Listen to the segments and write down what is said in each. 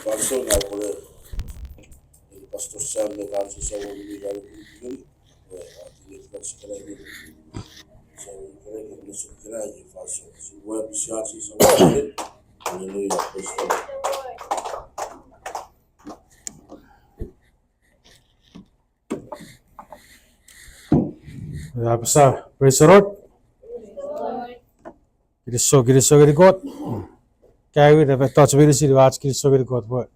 Pastor na pole pastor Sam ne kan sa woni ga ni ati ka sikala ni sa kare ni sikala ni faso si web siasi sa woni haleluya pastor ya besar praise the Lord Kristo God kaya kita touch berisi आज Kristo God buat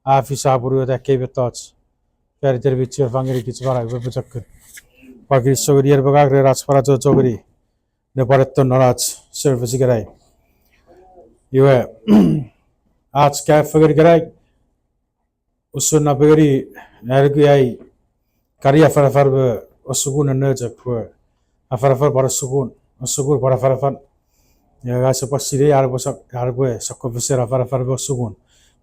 afisa buru ada kaya touch kaya terbicara fangiri kicau orang berpecahkan pak Kristo dia beragak ras para cocokri neparet to naraj service gerai ये आज क्या फगर कराई उस ना फगरी यार की आई कार्य फर सुकून न जग फर सुकून फर ya ga sepas sire ar bo sakko besera far bo sugun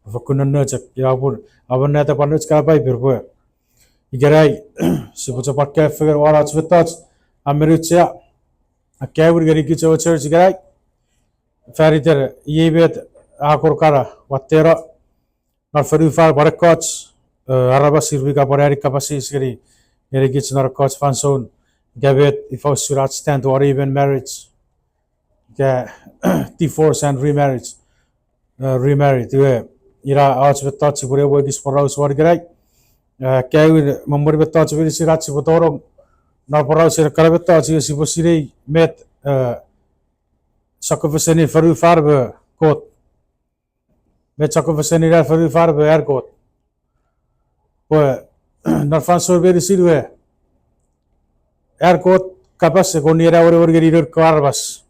fakun न जग ya pun aban na ta panu ska pai berbo igerai sebuta pakke fगर wala chvetat americha akavur gari ki church gerai Feriter yebet akor kara watera narferu far barakots araba sirvika parari kapasi siri erigits narkots fanson gabet if I should stand or even marriage ga divorce and remarried ira arch betot sibure wogis poraus wargrai kay member betot sibiri sirat sibotorong narporaus sir karabetot sibosiri met Sakofeseni faru farbe kot. Met sakofeseni ra faru farbe er kot. Pues narfan sorberi silwe. Er kot kapas konira ore gerir karbas.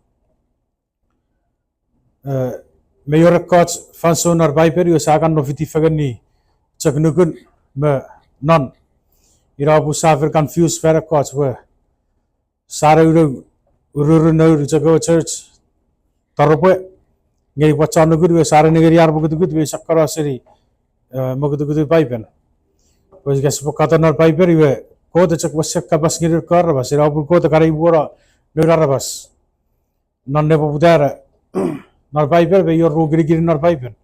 Mayor kots fanson ar viper yo sagan no fiti fagani. Chaknukun me non. Ira bu safer confused fer kots we. Sara uru no church. Tarupe ngai pacha no gudwe sare negeri ar bugut gudwe sakkara seri mogut gudwe paipen pues gas pokata nor paiper iwe ko de chak wasak kabas ngir kar bas ra bur ko de karai bura nora bas non ne budara nor paiper be yor rugri nor paipen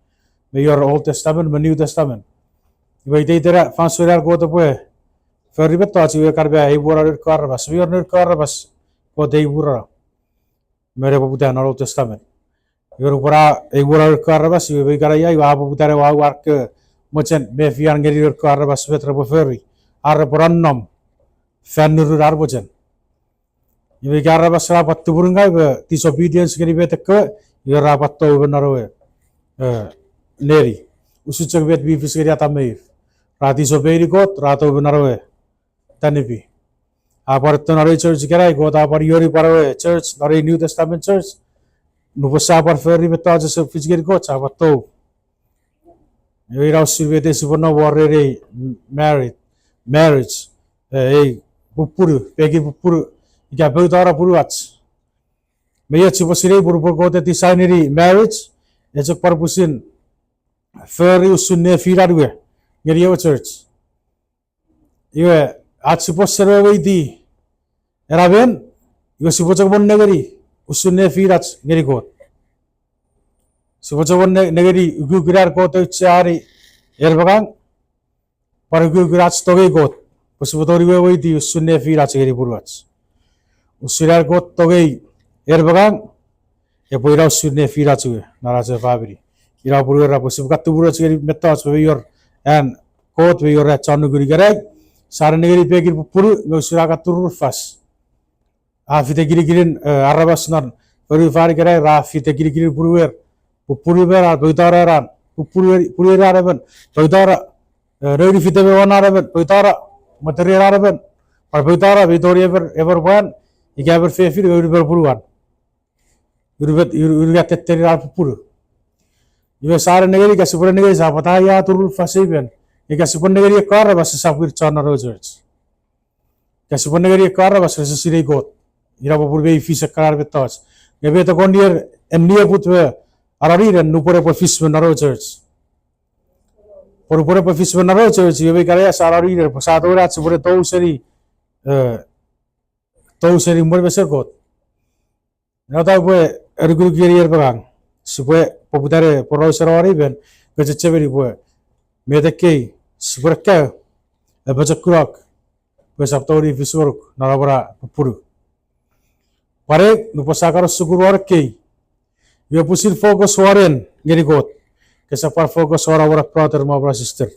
be yor old testament be new testament iwe de tera fansurar ko de pe feribet to chiwe karbe ai bura kar bas yor nor kar bas ko de bura mere babuta nor testament yor pura e bura karabas yu be garaya yu abu butare wa work mochen be fian geri yor karabas betra bo ferri ar porannam fanur ar bochen yu be garabas ra pattu burungai be disobedience geri be tek yor ra patto benaro neri usuchak bet bi fisgeri atamei ra disobedi got ra to benaro tanibi Aparton are church gerai go da par yori par church nari New Testament church nubosa par ferry beta jese fisgeri go cha bato yira sirvete sibono warre marriage pupuru pegi pupuru iga beutara puruats meya chibosire burupur go te designeri marriage ejok par pusin ferry usunne firarwe ngeriyo church iwe Atsipos di eraben yo sipocak bon negeri usunne firats ngeri got sipocak bon negeri gugurar ko to chari erbagang par gugurats toge got posibotori we di usunne firats ngeri purwats usirar got toge erbagang e poira usunne firats we naraja fabri ira purwera posibkat tuburo ngeri metas we yor and got we yor chanuguri garai Sare negeri pegir puru ngusiraga turur fas. Afite giri arabas non. Puru fari gerai rafite giri puruer. Puru berar beutara ran. Puru araben. Beutara reri fite be wan araben. Beutara materi araben. Par beutara beutari ever ban. Ika ever fefir ber puruan. Urgat tetteri ar puru. Iwe sare negeri ka sipura negeri sa pataya turur fasiben. Kasipun negeri kara bas sapir chana church. Kasipun negeri kara bas sire got. Ira babur be fish karar betas. Gebe to kondier emnia putwe arari ren nupore po fish naro church. Porupore po fish naro church gebe karaya sarari ren satora sipure tau seri mor beser got. Nata po erguru kirier bagang. Sipue poputare porau sarari ben ceberi boy medeke seberka baca kurak besaptori visuruk narabara puru pare nupa sakar suguruar ke yo pusir focus waren ngeri got kesapar focus ora ora brother ma bra sister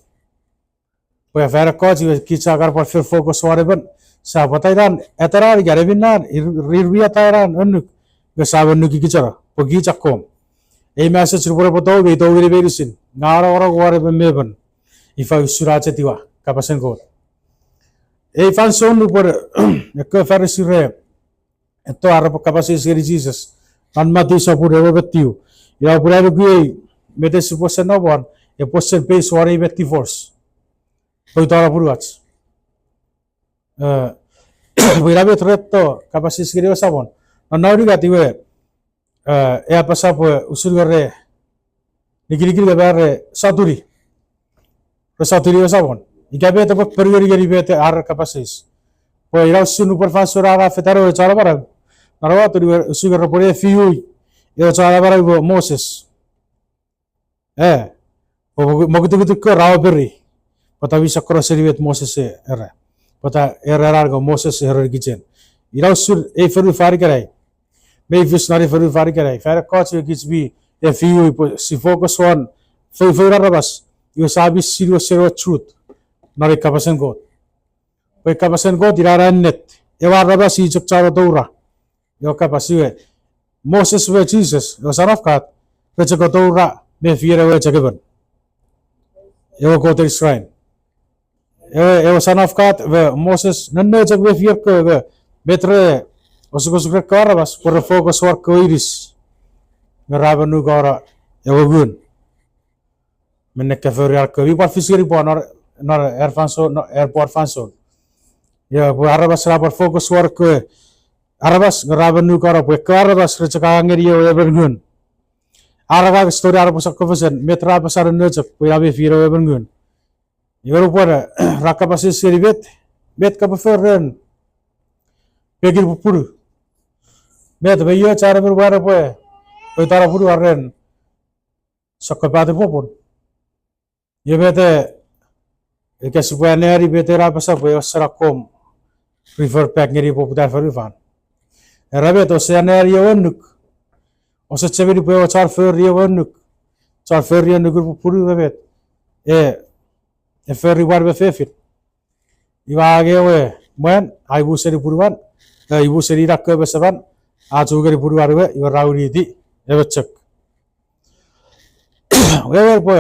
boy vera coach ki sakar par fir focus ware ban sa batairan etarar garebinan rirbiya tairan annuk gesaben nuki kicara pogi chakom ei message rupore potau be to gere berusin ngara ora ware meben ifa usurache tiwa kapasen got ei fan son rupore ek farisire eto arab kapasi seri Jesus tan mati sapure betiu ya pura gue mete suposen no bon e posen pe suare beti force poi tara puruach Wirabe tretto kapasi seri sabon nauri gatiwe e apa sapo usul gare nikiri gare saturi sabon igabe to pergeri gari bete ar kapasis po ira sunu per fasura ra fetaro chara bara narwa to usul gare pore fiu e chara bara Moses mogutu ko raw berri pata bisa cross rivet Moses era pata era go Moses era kitchen ira usul e feru fari karai may visionary for fari karai fara coach gits bi e fiu si focus on foi rabas you sabi serious truth nare kapasen god poi kapasen god irara net e war rabas si chapchara doura yo kapasi Moses we Jesus yo son of God we chako doura me fiera we chakaban yo go to Israel yo son of God we Moses nanno chak we fier ko we betre osukosukre karabas por focus work ko iris ngarabanu gora yo gun menne kaferiar ko vi par fisiri po nor airport fanso ya bu arabas ra par focus work ko arabas ngarabanu gora po karabas rechaka ngeri yo ebergun araga story arabas ko fesen metra pasar nechak po yabe firo ebergun yo por rakapasi seribet bet ka feren pegir pupuru bet beyo cara berbara po tara puru arren sakapate popon ye bete ke subaneri bete ra pasa po sarakom prefer pack ngeri popular fan rabe to seneri yonuk o se cheberi po char fer yonuk char fer yonuk puru bet e fer war be fefit iwa ge we men ai bu seri puruan ibu seri rakke besaban aju gari puru arwe iwa rauri di ebechek wewe po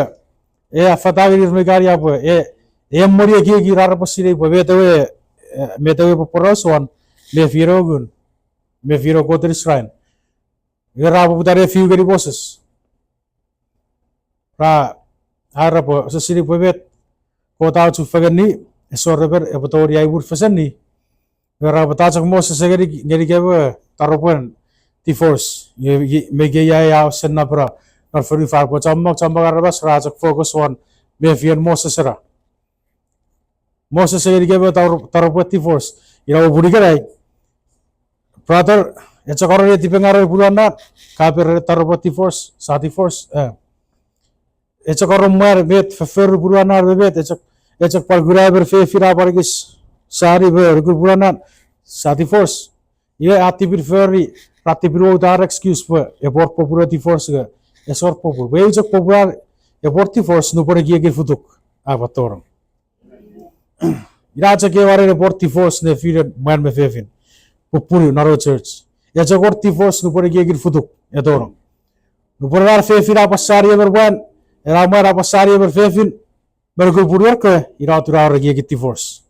fatagiri megari apo mori ki rar posire po betewe metewe po poroswan me firo ko Israel era po putare fiu gari bosses ra ara po sesiri po bet ko ta chu fagani sorber e potori ai Mwufesen ni era potachak Moses gari ke taropen ti force mege ya senna pra nar feri far ko chammak arabas rajak focus on me fian Moses era Moses gari ke taropen ti force ira buri garai brother echakaro ti pengaro bulana kaper taropen ti force sati force echakaro mar bet fer bulana bet echak par guraber fe fira pargis sari ber bulana sati force ye ati bir ferry rati biro dar excuse po e bor popularity force ga e sor popul we jok popular e borti force no por gi futuk avator iracha ke ware e borti force ne fir man me fefin popul naro church e jok borti force no por gi futuk e dor no por dar fefin apasari e berban e ramar apasari e ber fefin bergul purur ke iratura gi force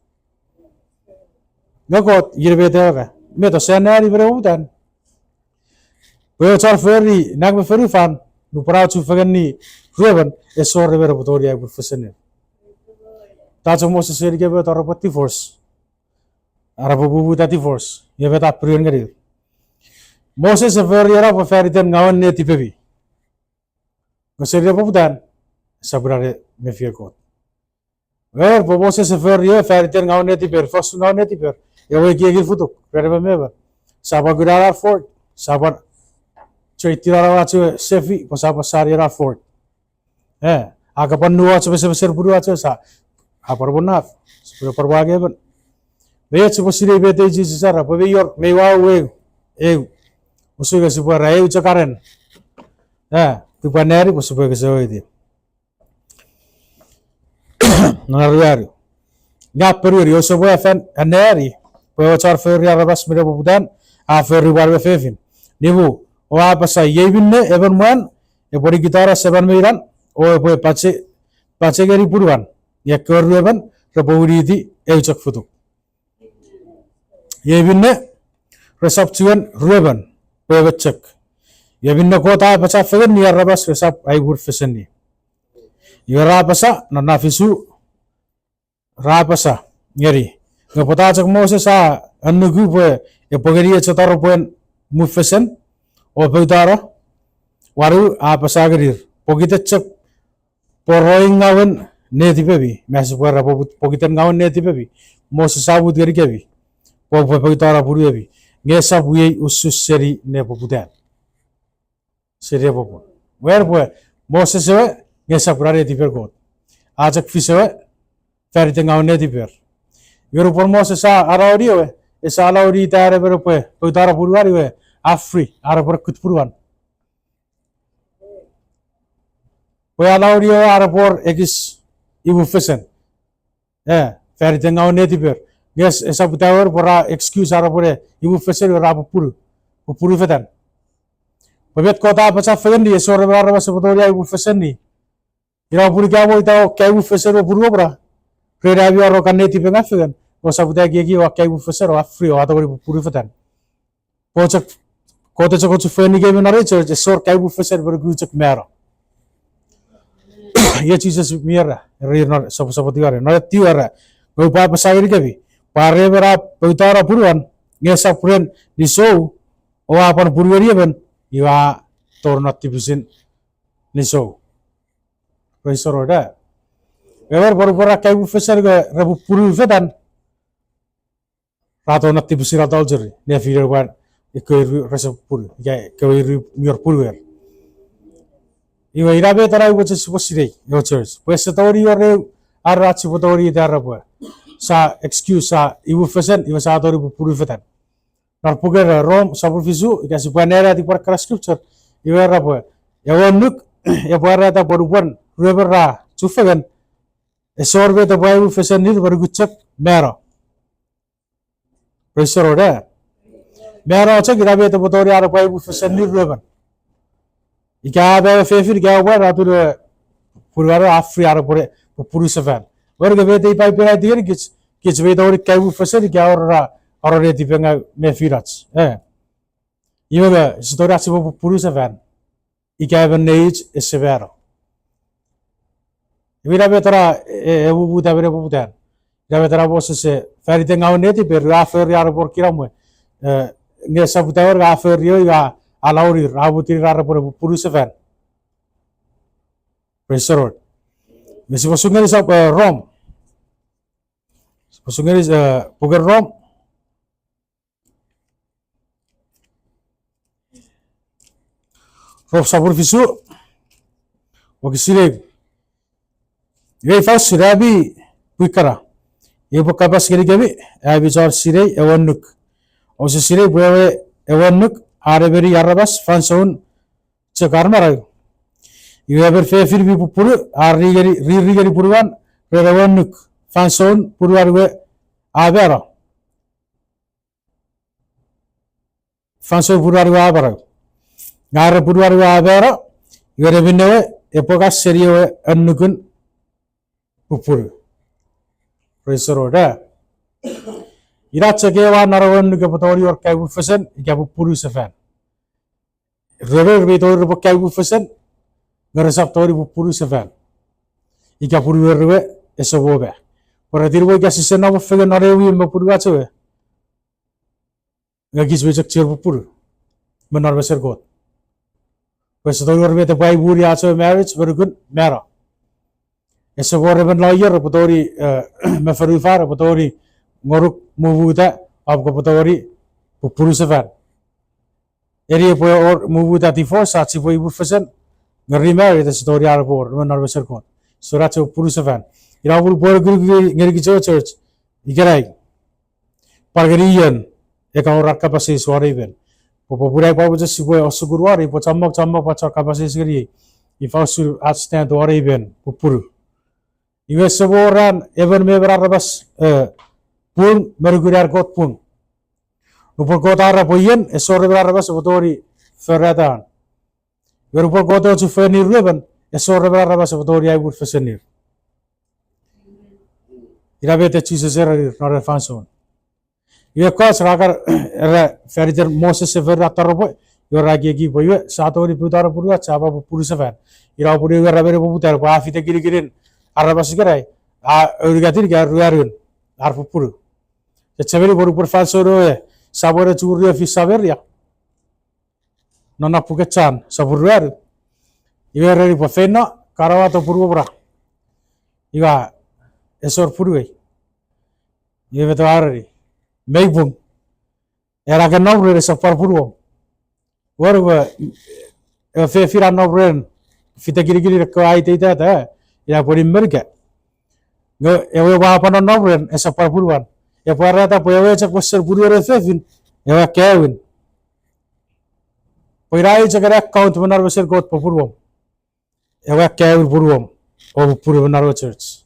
ngagot yirbe dera me to senari beraudan we char ferry nag me ferry fan no para chu fagani ruben e sorre ber botoria Mwufesen ta cho Moses seri ke tar pati force arab bubu tati force ye beta prion ngari Moses ferry era po ferry tem ngawan ne tipebi go seri bobudan sabrare me fier ko we po Moses ferry tem ngawan ne tiper first ngawan ne tiper ye we ki futuk perbe meba sabagura fort sabar Choy tirara wa sefi pasapa sari ra fort aga panua sebesar buru aja sa apar bonaf sebesar perwage ban be sebesar bete ji sara be yor me wa we usuga sebuah rai ucakaren tu paneri usuga kesoy di naruari ngap peru yo sebuah fan aneri pe char feri arabas mere budan a feri warbe fefin nibu o apa sa yebinne even man e bori gitara seban meiran o pe pace geri puruan ya korban raburi di eucak futu yebinne resap tuan ruban pe becek yebinne kota paca fegen ni arabas resap ai Mwufesen ni yara pasa na fisu rapasa ngeri ngapota cak mose sa anugu pe e pogeri cetaro poen Mwufesen o peutara waru apa sagerir pogite cek poroing ngawen neti pebi masih puara pogiten ngawen neti pebi mose sabut geri kebi po peutara puru pebi ngesa buye usus seri ne poputan seri popon wer po mose sewe ngesa purare ti pergot ajak fisewe ferite ngawen neti per yoru por mose sa araudi we esa alaudi tare per po peutara puru ari we afri ara por kutpuruan Poi laudio ara por egis Mwufesen. Ferry tengau neti per. Yes, esa putawar pora excuse ara pore Mwufesen ora puru fetan. Pabet kota paca fegan di sore bara basa potoria Mwufesen ni. Ira puri kamo itao kai Mwufesen puru pora. Preda bi oro kan neti penga fegan. Osa putai gi wa kai Mwufesen wa free wa to puru fetan. Pocak kota cok cu feni ge menare je sor kai Mwufesen bergucek mero. Ia Jesus mira rir sopo tiware no tiware go pa pasagir kebi pare bera peutara puruan ngesa puren di show o apan purweri ben iwa torna tibisin ni show reisoroda ever baru kai Mwufesen ga rabu puru fetan rato na tibisin rato jeri ne video wan ikoi resa puru ya koi mior purwer iwa irabe tara iwa cesi posirei yo church pues setori ore arra ci potori darra po sa excuse sa Mwufesen iwa sa tori puru fetan nar puger rom sa fisu ikasi panera di per scripture iwa ra po ya wonuk ya para ta boruan ruberra cufegen esorbe ta boy Mwufesen ni baru gucek mero resoroda mero cek irabe ta potori ara boy Mwufesen ni ruben Ika be fefir ga wa ratur purwaro afri ara pore pwunusefan warga be dei pai pera dir kits be dori kai Mwufesen ga ora re di penga ne firats iwa be storia si pwunusefan ika be neich severo Vira be tara buta bere butan ga be tara bose se ferite ngau neti per afer ara por kiramo nge sabutawar ga afer yo ga alauri rabuti rara por Mwufesen Preserod mesi posungeri sa rom posungeri puger rom rob sabur fisu wakisire ye fas sirabi pikara ye pokabas geri gabi abi jor sire ewanuk ose sire buewe ewanuk Areberi arabas fanson cekar marai. Iwa berfefir bi puru riri geri puruan rewanuk fanson puru arwe abera. Fanson puru arwe abera. Ngare puru arwe abera. Iwa rebinewe epokas seriwe annukun pupuru. Resoroda. Irat sekewa narawan ke potori or kai Mwufesen ika Mwufesen reber be tori po kai Mwufesen ngarasap tori Mwufesen ika purwerwe esobobe por dirbo ika sisena bo fege narewi me purwa chewe ngagis be chak cher pur menar beser got pues tori or be te pai buri acho marriage very good mera esobore ben lawyer potori me ferifar potori ngoruk mubuta ab potori Mwufesen eri po or mubuta tifo sa si po Mwufesen ngari meri the story ar por menar beser got surat pwupwunusefan. Ira bul bor ngeri church. Ikerai. Pargerian. Eka orat kapasi suara even. Popurai babu just sibu osuguruari po chamok pachar kapasi siri. Ifa sur atstand ora even pupuru. Iwe seboran even mebra rabas pun merguriar got pun. Rupor kota ara poyen esore bra rabas botori ferratan. Rupor kota chu fenir leben esore bra rabas botori ai bur fesenir. Ira bete chise zerar nore fanson. Iwe kos rakar era feriter Moses sever ataropo yoragi boye satori putara purua chaba pwupwunusefan. Ira puri rabere putar pa afite girin arabas gerai urigatir ga ruarun ar pupuru. Kecebeli boru por falsoro sabore churia fi saberia. Nona pukechan saburuar. Iwe reri po fena karawato purubra. Iwa esor purue. Iwe beto arari. Meibung. Era ke nobre sa parpuro. Waru fe fira nobre fita giri ko ai teita ta. Ya pori merga. Go ewe ba pa nobre esa parpuruan. Ya parata po ewe cha poser puru re fefin. Ewe kevin. Poirai cha kara account benar beser got papuruam. Ewe kevin puruam. O puru benar church.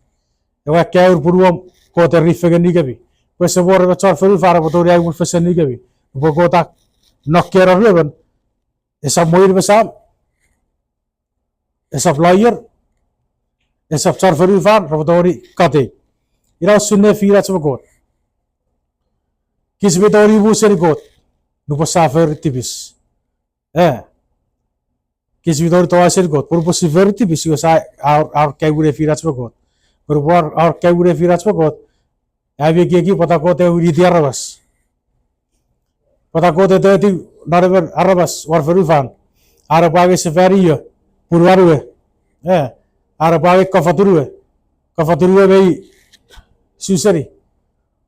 Ewe kevin puruam ko te rifegen ni gabi. Pues sebor bachar feru fara botori ai Mwufesen ni gabi. Po kota nokkera leben. Esa moir besam. Esa flyer. Esa char feru far botori kate. Ira sunne fira chbot. Kis betori bu ser got. Nupo safer tibis. Kis betori toa ser got. Por posiver tibis yo sa ar kaigure fira chbot. Por por ar kaigure fira chbot. Abi ki pata kote uri di arabas. Pata kote te ti narever arabas war ferufan. Arabage sefariyo purwarue. Arabage kafaturue. Kafaturue bei susari.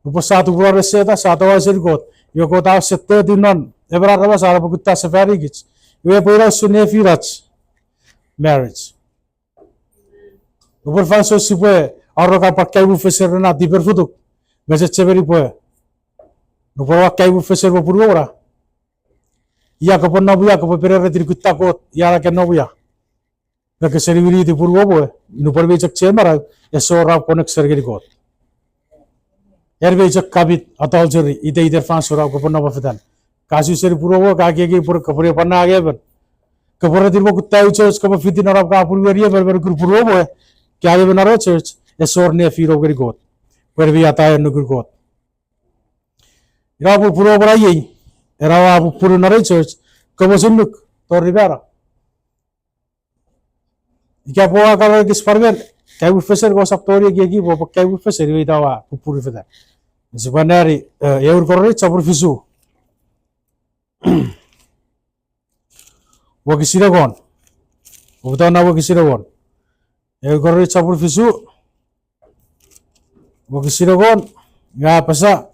Upo satu pura reseta satu wasir got. Yo kota sette dinan ever arabas arabukutta sefari gits. Yo pura sunne firach marriage. Upo fanso sipue arroka pakai Mwufesen na di perfuduk. Gase ceberi poe. No por kai Mwufesen bo purura. Ya ko pon nabuya ko perere tir kutta ko ya ke nabuya. Na ke seriviri di purwo poe. No por bechak chemara eso ra connect sergeri got. Er bechak kabit atol jeri ide ide fans ra ko pon nabafitan. Kasu seri purwo ka ke pur kapure panna age ben. Kapure dir bo kutta church ko fitin ra ka purweriya ber purwo poe. Kya ge benaro church eso ne firo geri got. Per via ta nugur got. Ira bu puro brai era bu puro nare church como sunuk to ribera. Ika poa kala kis parven kai Mwufesen go saptori gi bo kai Mwufesen ri dawa bu puro feda. Sebenarnya eur korre chapur fisu. Wo kisira gon. Ubtana wo kisira gon. Eur korre chapur fisu. Wo kisira gon ya pasa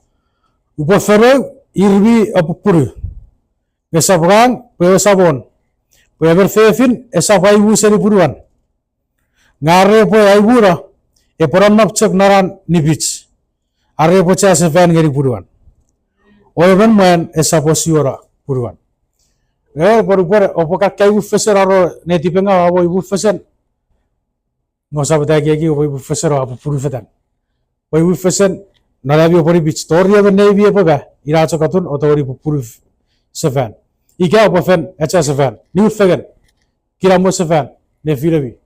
upo fero irbi apupuru. Gesabran pe sabon. Pe berfefin esa bai buseri puruan. Ngare po ai bura e poran napchak naran nibich. Are po cha sefen ngeri puruan. Oeven man esa posiora puruan. Por opoka kai Mwufesen aro netipenga abo Mwufesen. Ngosa betagi gi Mwufesen abo puru fetan. Mwufesen narabi opori bich toria ben nebi apaga iracho katun otori puru sefen. Ika open echa sefen. New fegen. Kiramo sefen ne firebi.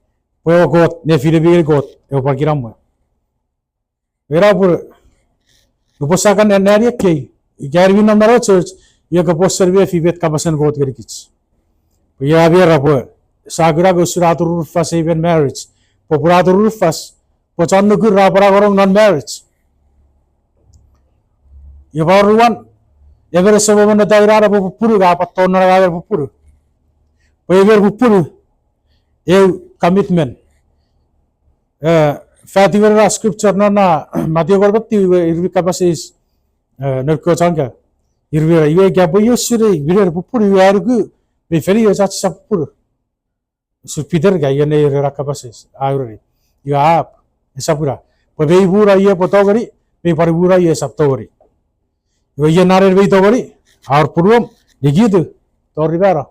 Poe got ne firebi got e opar kiramo. Vera pur uposakan enari ke ikarbi namaro church ye ka poster be fibet ka basen got geri kich. Ya be rapo sagura go suratur fas even marriage. Popuratur fas pochannu ku rapara gorong non marriage. Ye baruan ever sebo mena daira rapo puru ga paton na ga puru. Poe ver puru e commitment. Fativer scripture na Matthew gorbatti irvi kapasis nerko changa irvi iwe gya boyo sure virer pupuru yarugu be feri yo chat sapuru su Peter ga yene rakapasis ayuri Yuap, esapura. Pues ve ibura ye potogari, ve paribura ye saptogari. Ye nare ve togari, aur purum, digitu, tori bera.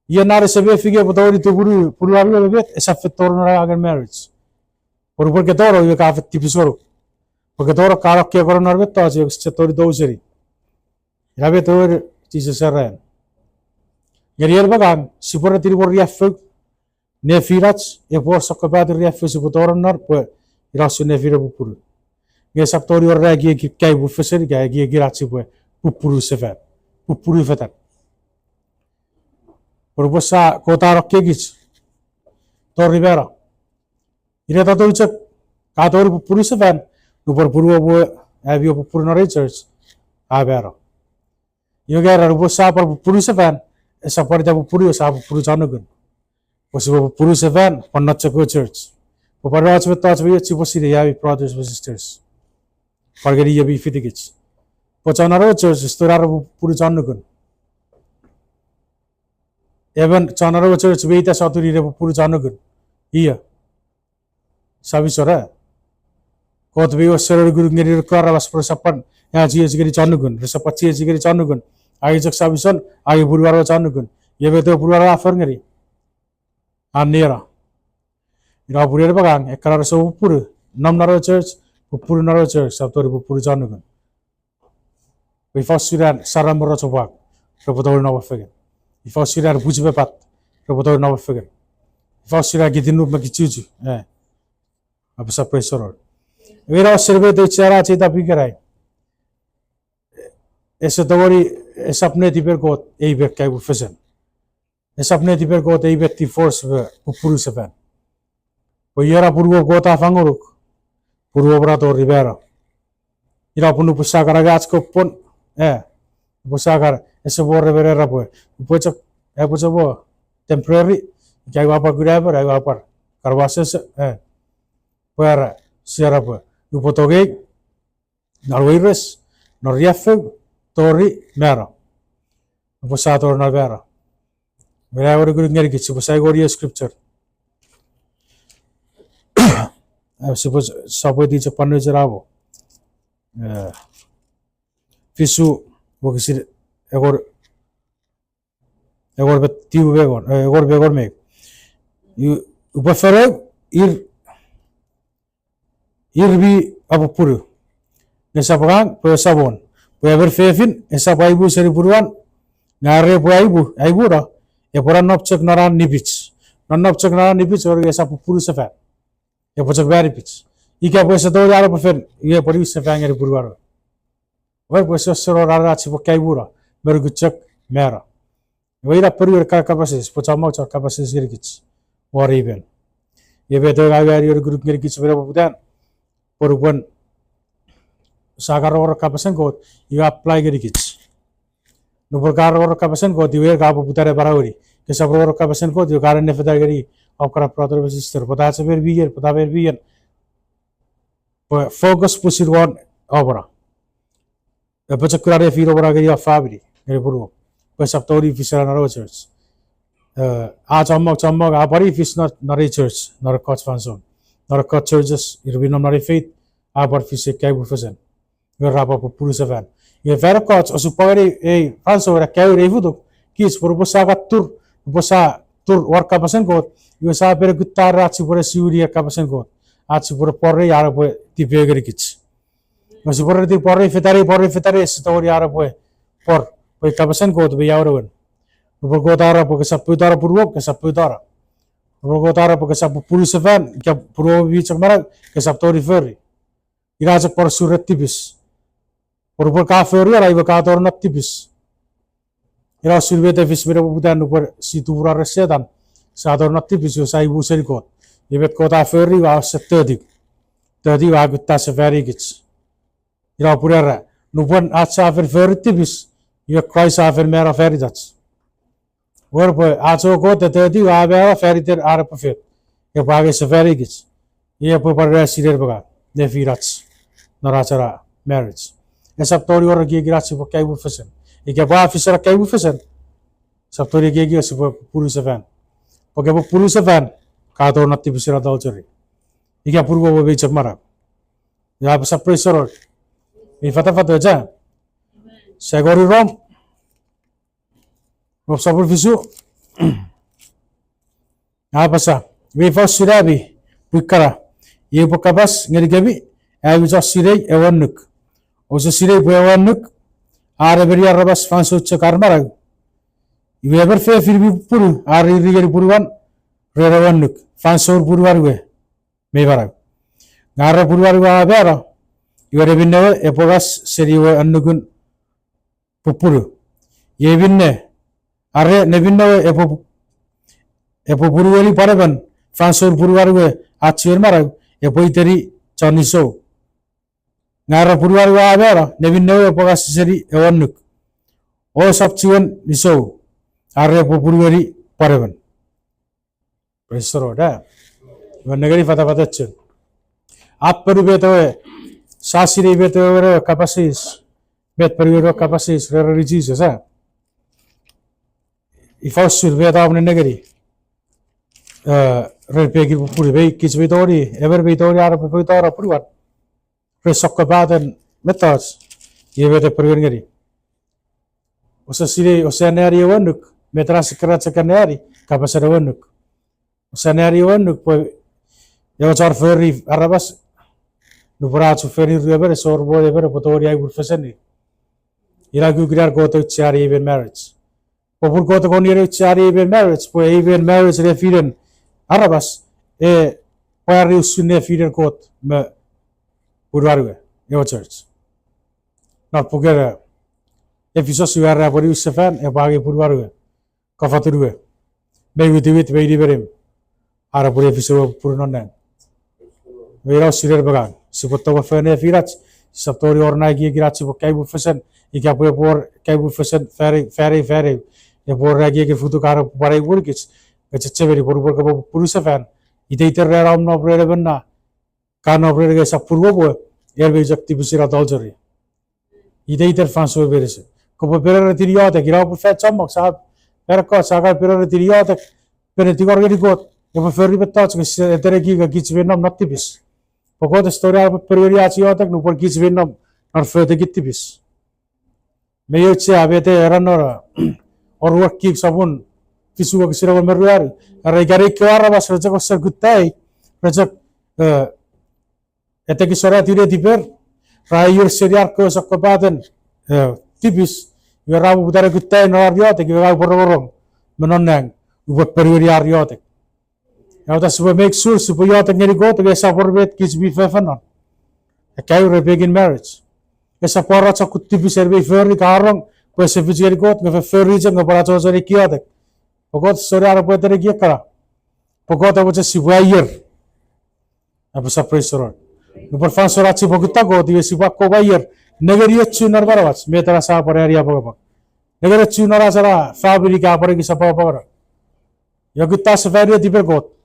Ye nare sebe fige potogari tu puru abio bebet, esafet tornara agar marriage. Por que toro ye kafet tipisoro. Porque toro karo ke koron arbet to aje se tori douseri. Rabe tor tise serren. Yeri bagang, sipora tiri bor riafuk, ne firats, e por sokabat riafu sipotoron nar, pues irasu ne fira pupuru. Ge saptori orra gi kai bufeseri gi giratsi pues pupuru sefer. Pupuru fetan. Por bosa kota rokke gits. Tor ribera. Ire tato ucak katori pupuru sefer. Nupor puru abo abio pupuru nare church. Abera. Yo gara bosa por pupuru sefer. Esa por ta pupuru sa pupuru chanugun. Possible puru seven on not to go church. Paparazzi with thoughts we see the Yavi brothers and sisters. Forget Yabi Fitigits. But on our church, Storaro Purujanugun. Even Chanaro church, wait as out to read Purujanugun. Here. Savisora. Caught we was Sir Guru Karavas for Sapan, as he is getting Chanugun, the Sapachi is getting Chanugun. Isaac Savison, I Burara Chanugun. Yeveto Purara Ferngari. Anera. Ira puri bagang ekara so puru nam naro church puru naro church sabtori puru janugan. We fasiran saramoro chobak robotor na wafegen. We fasiran bujbe pat robotor na wafegen. We fasiran gidinu magichuju abisa pressure. We ra serve de chara cheta pigerai. Ese tori esapne tiper got ei bekai Mwufesen. Esapne tiper got ei bet force puru seven. Puyera purwo gota fanguruk purwo brato ribera ira punu pusakara gatsko pon pusakar ese borre berera pues pucha pucha bo temporary que agua guraba agua par carvases para sierra pues upotoge narwires noriafe tori mera pusator navera vera ora guru ngeri kitsi pusai goria scripture. I suppose somebody to punish Rabo. Fisu, Bokisir, Egor Tiu Vegon, Egor Vegor make. You prefer Irbi Abupuru. Nesapang, Persabon. Whoever Fefin, Esapaibu Seriburuan, Nare Puaibu, Aibura, Epora Nopchak Naran Nibits. Non Nopchak Naran Nibits or Esapupuru Safar. Ya pocak bari pitch. Ika pues to yaro prefer ye pori se fangere burwaro. Wer pues soro rara chi pokai bura. Mer guchak mera. Weira pori ka kapasis pochama cha kapasis girgich. Or even. Ye beto ga yari yor group girgich vera budan. Porubon sagar or kapasen got you apply girgich. No porgar or kapasen got you ga butare barawri. Ke sabro or kapasen got you garan ne fedar gari Okra brother and sister, but that's a very weird, but very weird. But focus push it on over. A particular if you over a family, a buru, but Saptori Fisher and Rogers. Chamog, a body if it's not a church, not a coach fanson, not a coach churches, it will be not a faith, aber Fisher Mwufesen. You're up of Purusefan. You have very coach or supporting a fanso or a carry a voodoo, kids for Bosaga tour, Bosa tour work up a sengot. You saw very good tar for a Syria Capasan goat. At for a porre Araboy, the Vegarikits. Was for the porre fetare story Araboy, for Capasan goat be our own. Ubogotara because a putara purwok as a putara. Ubogotara because a Purusefan, Puro Vichamarak, as a Tori Ferry. It has a porsuretibis. Urboka Ferry, I will cut or not tibis. It also will be a visible than over Situra Sedan. Sador not tipis sai busel got. Ibet kota ferry was 30. 30 agutta se very gits. Ira purera. Nupon at safer ferry tipis. You quite safer mera ferry dats. Whereby also got the 30 abera ferry there are perfect. A bag is a very gits. Ye pupara sider baga. Ne firats. Narachara marriage. A saptori or a gigratsi for Kai Mwufesen. If a bar officer Kai Mwufesen. Saptori gigas for Purusefan. Porque Mwufesen, kato na tibisir adultery. Ika purwo bo bechak mara. Ya basa praise the Lord. Mi fata aja. Saya gori rom. Rob sabur visu. Basa. We fos sirabi. Bukara. Ye pokabas ngeri gabi. Bisa sirei ewanuk. Osa sirei bo ewanuk. Are beri arabas fanso cekar mara. You ever fair firibi puru. Are rigeri puruan. Rewanuk. Fanso puruarwe. Mevara. Ngara puruarwa bera. You are binne epogas seriwe annugun pupuru. Ye binne. Are nebinne epo purueli paraban. Fansor puruarwe achir mara. Epo iteri chaniso. Ngara puruarwa bera. Nebinne epogas seri ewannuk. O sapchiwan niso. Are epo purueli paraban. Praise the Lord. Negeri fata chen. आप पर भी तो है सासिरी भी तो है कैपेसिटीज बेट पर भी तो कैपेसिटीज रेरी चीज़ है इफ़ाउस्टर भी तो आपने negeri रेपे की पूरी भी किस भी तो रही एवर भी तो रही आर भी तो रहा पूरी बात रेसक के बाद methods ये भी तो पर negeri उसे सिरे उसे नेरी वनुक मेट्रा सेक्रेट सेक्रेट नेरी कैपेसिटी वनुक उसे नेरी वनुक पर ये वाचार फेरी अरबस Nuparato feri revere sorbo revere potori ai Mwufesen. Ira gugriar go to chari even marriage. Popur go to gonire chari even marriage. Po even marriage refiren arabas pari usune firen kot me purwarwe yo church. Not pugera. If you saw suara pwupwunusefan bagi purwarwe kafaturwe. May we do it very very. Ara pure fiso purunonan. Wera sirer bagang. Sipoto ko fene firats saptori orna gi girat sipo kai Mwufesen ika por kai Mwufesen ferry e por ragi ke futu kar parai burkis gachche veri por ka pwupwunusefan ide iter ram no brere banna kan no brere sa purwo bo er be jakti busira doljori ide iter fanso berese ko berere tiriyote gira por fet chamok sa per ko sa ka berere tiriyote per ti gorgeri got e ferri betats ke tere gi ga gichve nam natibis Pokoknya story apa periodiasi otak nupor kis vinnam narfete gittibis. Meyoche abete eranora or work keep sabun fisu ko sira ko meruari. Ara gari kwara bas rajak osar guttai rajak eteki sora tire diper rayur seriar ko sakkabaten tibis yarabu budare guttai nariote ki ga borong menonang ubot periodiasi otak. Now that's what make sure supaya tak ngeri go to esa forbet kids be fefanon. A kay begin marriage. Esa pora sa kutti serve ferri karong ko se fizeri go to ferri jang para cho sori kiyadak. Pogot sori ara po tere kiya kara. Pogot abo sa siwayer. Abo sa praise the Lord. No por fan sora chi pogutta go di siwa ko bayer. Negeri chunar barawats me tara sa por area pogaba. Negeri chunar sara fabrica por ki sa pogaba. Yagutta sa ferri di per go.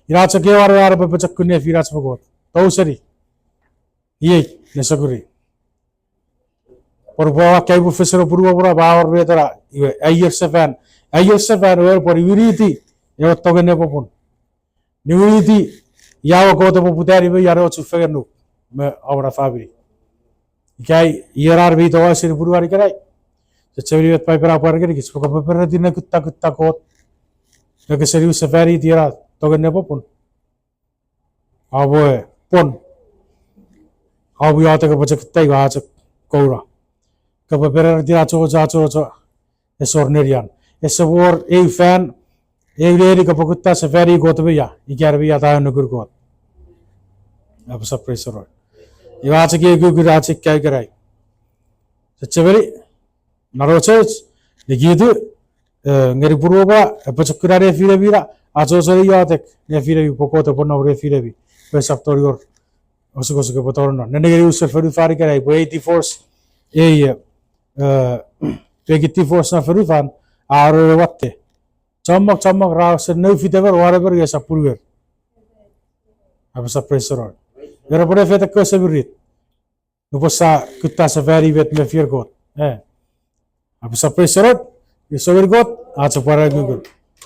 Iracha ke war pe pachakune firach pagot to sari ye nesaguri por bawa kai Mwufesen purwa pura bawar betara ayer seven wer por uriti yo togene popun niuriti yawo ko to poputari be yaro chufegenu me awra fabri kai yerar bi to asir purwari karai chevri vet pai para par keri kisko ko per din kutta kot ke serius safari tira togene popun abo pon abu yata ke pachak tai ga chak koura ke per tira cho esornerian esabor e fan e leri ke pokutta safari got be ya ikyar be ya ta nugur got abo sa praise the Lord iwa chak e gugur chak kai karai chevri naro church digidu ngeri purwa pachak kurare fira bira acho sori yatek ne fira bi pokoto ponno re fira bi pesaptorior osuko ke potorno ne ngeri usel feru fari karai bo 84 e pegiti force na feru fan aro watte chamak ra se no fitever whatever ge sapurwer abasa pressure era pore fete ko seburit no posa kutta sa very vet me fear god abasa pressure you so got acho para google